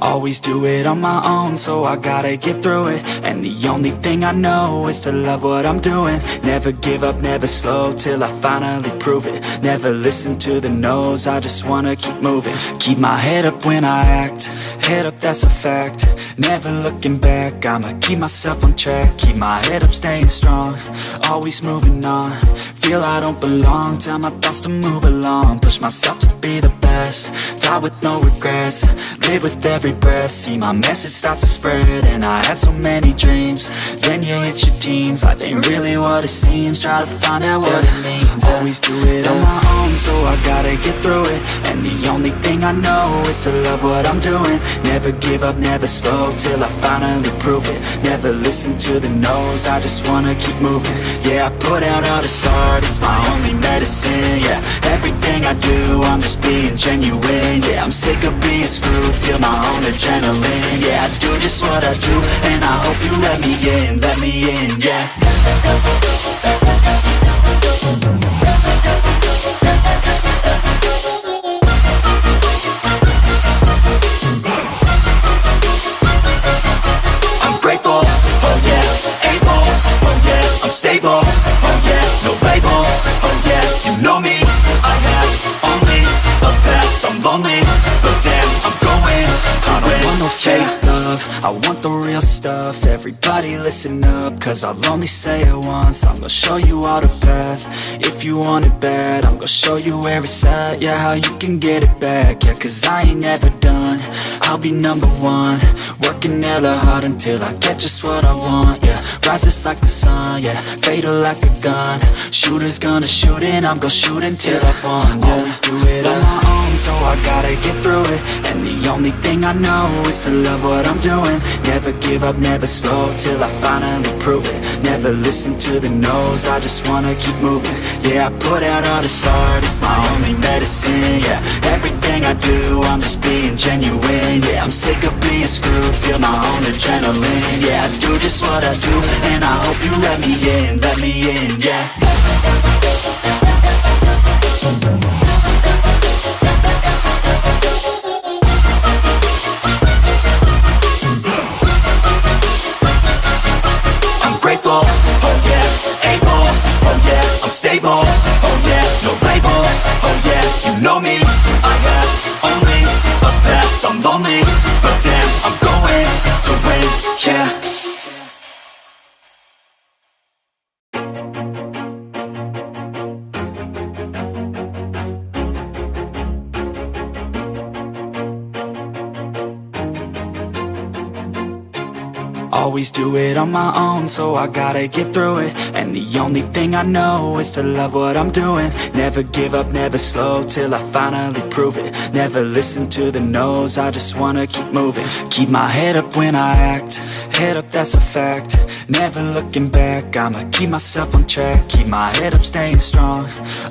Always do it on my own, so I gotta get through it. And the only thing I know is to love what I'm doing. Never give up, never slow, till I finally prove it. Never listen to the no's, I just wanna keep moving. Keep my head up when I act, head up, that's a fact. Never looking back, I'ma keep myself on track. Keep my head up, staying strong, always moving on. Feel I don't belong, tell my thoughts to move along. Push myself to be the best, die with no regrets. Live with every breath, see my message start to spread. And I had so many dreams, then you hit your teens. Life ain't really what it seems, try to find out what it means. Always do it on my own, so I gotta get through it. And the only thing I know is to love what I'm doing. Never give up, never slow, till I finally prove it. Never listen to the no's, I just wanna keep moving. Yeah, I put out all this art, it's my only medicine. Yeah, everything I do, I'm just being genuine. Yeah, I'm sick of being screwed, feel my own adrenaline. Yeah, I do just what I do, and I hope you let me in, yeah. I'm grateful, oh yeah, able, oh yeah, I'm stable, oh yeah, no label, oh yeah, you know me, I have only a path, I'm lonely, but damn, I'm going to win. I don't want no fake love, I want the real stuff. Everybody listen up, cause I'll only say it once. I'm gonna show you all the path, if you want it bad. I'm gonna show you where it's at, yeah, how you can get it back. Yeah, cause I ain't never done, I'll be number one. Working hella hard until I get just what I want, yeah. Rises like the sun, yeah, fatal like a gun. Shooter's gonna shoot and I'm gonna shoot until I won, yeah. Always do it on my own, so I gotta get through it. And the only thing I know is to love what I'm doing. Never give up, never slow, till I finally prove it. Never listen to the no's, I just wanna keep moving. Yeah, I put out all this art, it's my only medicine. Yeah, everything I do, I'm just being genuine. Yeah, I'm sick of being screwed, feel my own adrenaline. Yeah, I do just what I do, and I hope you let me in, yeah. Grateful, oh yeah, able, oh yeah, I'm stable, oh yeah, no label, oh yeah, you know me, I have only a path, I'm lonely, but damn, I'm going to win, yeah. Always do it on my own, so I gotta get through it. And the only thing I know is to love what I'm doing. Never give up, never slow, till I finally prove it. Never listen to the no's, I just wanna keep moving. Keep my head up when I act, head up, that's a fact. Never looking back, I'ma keep myself on track. Keep my head up, staying strong,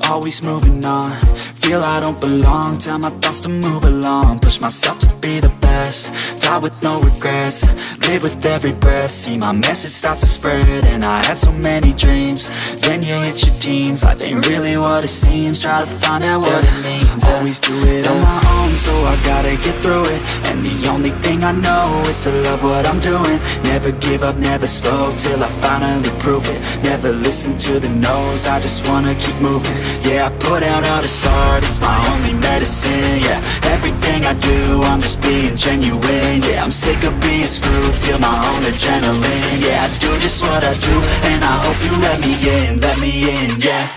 always moving on. Feel I don't belong, tell my thoughts to move along. Push myself to be the best, die with no regrets. Live with every breath, see my message start to spread. And I had so many dreams, then you hit your teens. Life ain't really what it seems, try to find out what it means. Always do it on my own, so I gotta get through it. And the only thing I know is to love what I'm doing. Never give up, never slow, till I finally prove it. Never listen to the no's, I just wanna keep moving. Yeah, I put out all this art, it's my only medicine. Yeah, everything I do, I'm just being genuine. Yeah, I'm sick of being screwed, feel my own adrenaline. Yeah, I do just what I do, and I hope you let me in, yeah.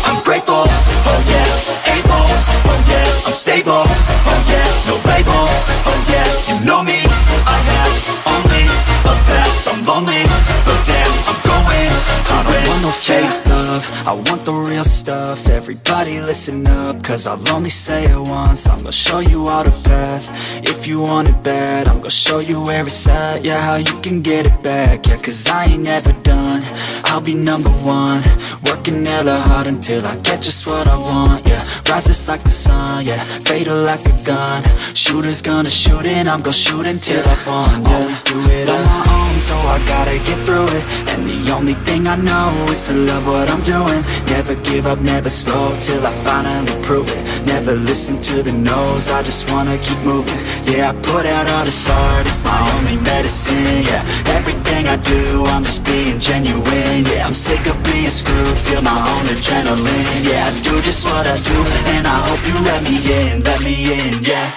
I'm grateful, oh yeah, able, oh yeah, I'm stable, oh yeah, no label, oh yeah, you know me, I have only a path, I'm lonely, but damn, I'm going to win. I don't want no fake love, I want the real stuff. Everybody listen up, cause I'll only say it once. I'm gonna show you all the path, if you want it bad. I'm gonna show you where it's at, yeah, how you can get it back. Yeah, cause I ain't never done, I'll be number one. Working hella hard until I get just what I want, yeah. Rises like the sun, yeah. Fatal like a gun. Shooters gonna shoot and I'm gonna shoot until I won, yeah. Always do it on my own, so I gotta get through it. And the only thing I know is to love what I'm doing. Never give up, never slow, till I finally prove it. Never listen to the no's, I just wanna keep moving. Yeah, I put out all this art, it's my only medicine, yeah. Everything I do, I'm just being genuine, yeah. I'm sick of being screwed, feel my own adrenaline, yeah. I do just what I do, and I hope you let me in, yeah.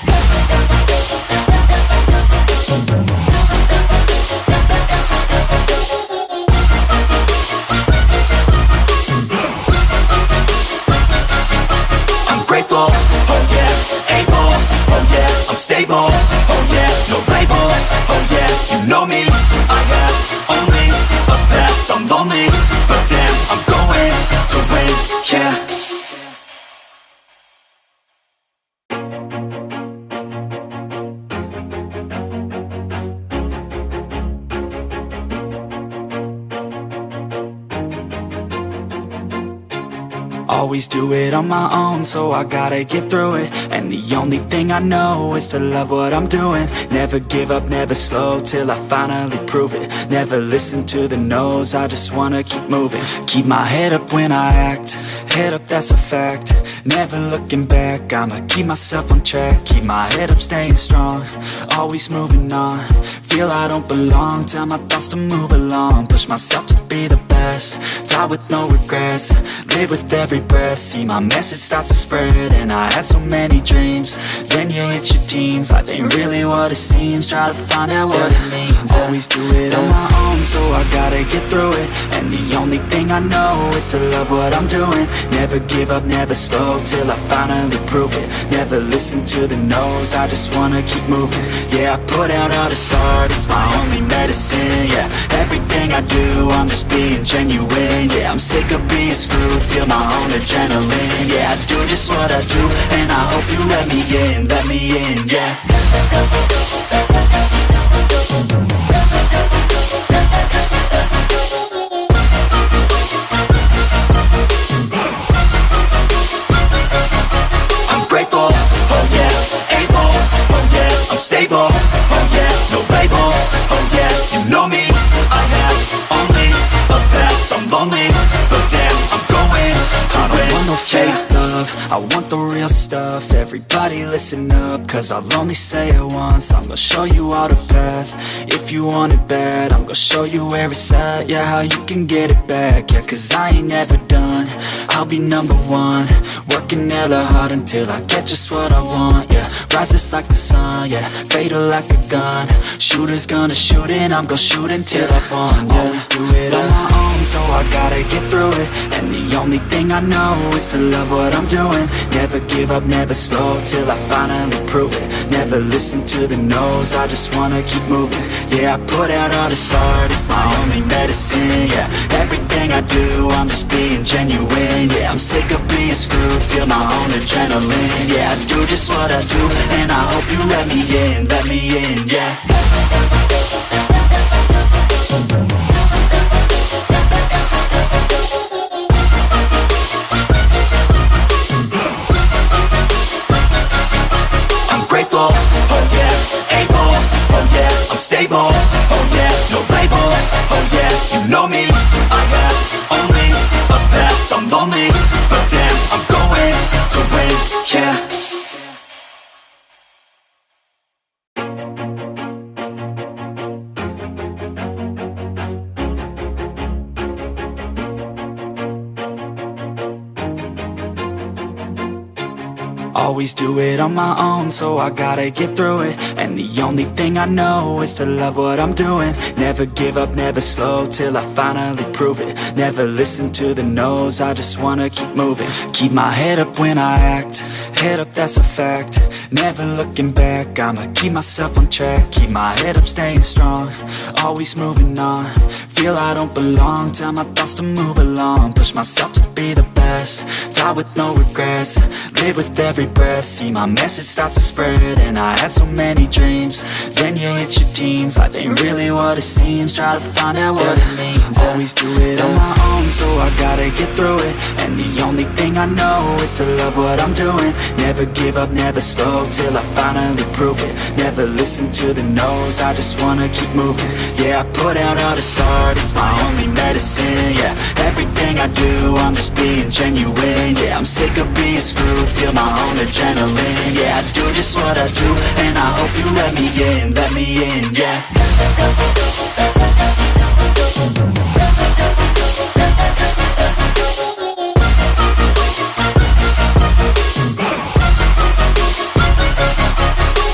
Grateful, oh yeah, able, oh yeah, I'm stable, oh yeah, no label, oh yeah, you know me, I have only a path, I'm lonely, but damn, I'm going to win, yeah. Always do it on my own, so I gotta get through it. And the only thing I know is to love what I'm doing. Never give up, never slow, till I finally prove it. Never listen to the no's, I just wanna keep moving. Keep my head up when I act, head up, that's a fact. Never looking back, I'ma keep myself on track. Keep my head up, staying strong, always moving on. Feel I don't belong, tell my thoughts to move along. Push myself to be the best, die with no regrets. Live with every breath, see my message start to spread. And I had so many dreams, then you hit your teens. Life ain't really what it seems, try to find out what it means. Always do it on my own, so I gotta get through it. And the only thing I know is to love what I'm doing. Never give up, never slow, till I finally prove it. Never listen to the no's, I just wanna keep moving. Yeah, I put out all this art, it's my only medicine, yeah. Everything I do, I'm just being genuine, yeah. I'm sick of being screwed, feel my own adrenaline, yeah. I do just what I do, and I hope you let me in, yeah. I'm grateful, oh yeah, able, oh yeah, I'm stable, oh yeah, no label, oh yeah, you know me, I have only a path, I'm lonely, but damn, I'm going to win. I don't want no fake love, I want the real stuff. Everybody listen up, cause I'll only say it once. I'm gonna show you all the path, if you want it bad. I'm gonna show you where it's at, yeah, how you can get it back. Yeah, cause I ain't never done, I'll be number one. Working hella hard until I get just what I want, yeah. Rises like the sun, yeah, fatal like a gun. Shooters gonna shoot and I'm gonna shoot until I won, yeah. Always do it on my own, so I gotta get through it. And the only thing I know is to love what I'm doing. Never give up, never slow, till I finally prove it. Never listen to the no's, I just wanna keep moving. Yeah, I put out all this art, it's my only medicine, yeah. Everything I do, I'm just being genuine, yeah. I'm sick of being screwed, feel my own adrenaline, yeah. I do just what I do, and I hope you let me in, yeah. I'm grateful, oh yeah, able, oh yeah, I'm stable, oh yeah, no label, oh yeah, you know me, I have only a path, I'm lonely, but damn, I'm going to win, yeah. Always do it on my own, so I gotta get through it. And the only thing I know is to love what I'm doing. Never give up, never slow, till I finally prove it. Never listen to the no's, I just wanna keep moving. Keep my head up when I act, head up, that's a fact. Never looking back, I'ma keep myself on track. Keep my head up, staying strong, always moving on. Feel I don't belong, tell my thoughts to move along. Push myself to be the best. Die with no regrets, live with every breath. See my message start to spread, and I had so many dreams. Then you hit your teens, life ain't really what it seems. Try to find out what it means. Always do it on my own, so I gotta get through it. And the only thing I know is to love what I'm doing. Never give up, never slow, till I finally prove it. Never listen to the no's, I just wanna keep moving. Yeah, I put out all this art, it's my only medicine. Yeah, everything I do, I'm just being genuine. Yeah, I'm sick of being screwed, feel my own adrenaline. Yeah, I do just what I do, and I hope you let me in, yeah.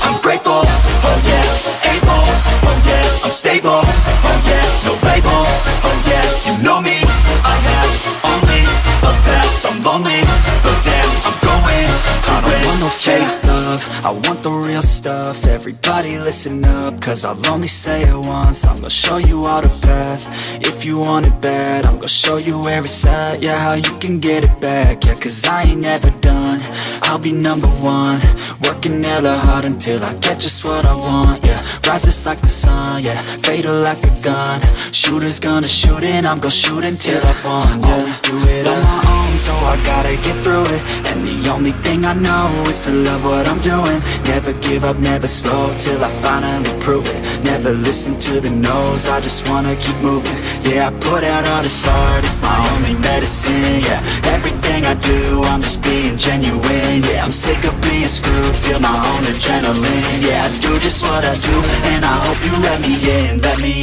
I'm grateful, oh yeah, able, oh yeah, I'm stable, oh yeah, no label, oh yeah, you know me, I have only a path, I'm lonely, but damn, I'm going to win. I don't want no fake love, I want the real stuff. Everybody listen up, cause I'll only say it once. I'm gonna show you all the path, if you want it bad. I'm gonna show you where it's at, yeah, how you can get it back. Yeah, cause I ain't never done, I'll be number one. Working hella hard until I get just what I want, yeah. Rises like the sun, yeah, fatal like a gun. Shooter's gonna shoot and I'm gonna shoot until I won, yeah. Always do it on my own, so I gotta get through it. And the only thing I know is to love what I'm doing. Never give up, never slow, till I finally prove it. Never listen to the no's, I just wanna keep moving. Yeah, I put out all this art, it's my only medicine. Yeah, everything I do, I'm just being genuine. Yeah, I'm sick of being screwed, feel my own adrenaline. Yeah, I do just what I do, and I hope you let me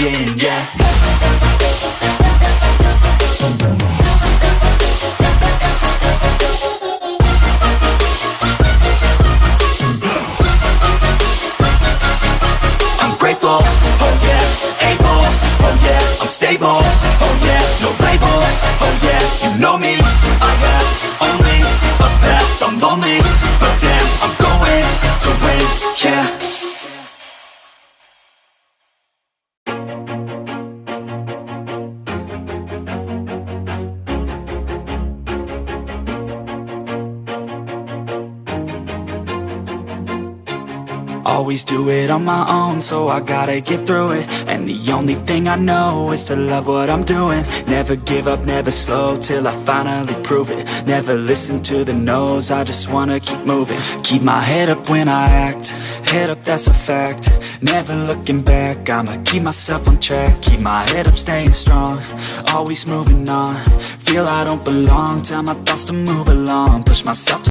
in, yeah. Grateful, oh yeah, able, oh yeah, I'm stable, oh yeah, no label, oh yeah, you know me, I have only a path, I'm lonely, but damn, I'm going to win, yeah. Always do it on my own, so I gotta get through it. And the only thing I know is to love what I'm doing. Never give up, never slow, till I finally prove it. Never listen to the no's, I just wanna keep moving. Keep my head up when I act, head up, that's a fact. Never looking back, I'ma keep myself on track. Keep my head up, staying strong, always moving on. Feel I don't belong, tell my thoughts to move along. Push myself to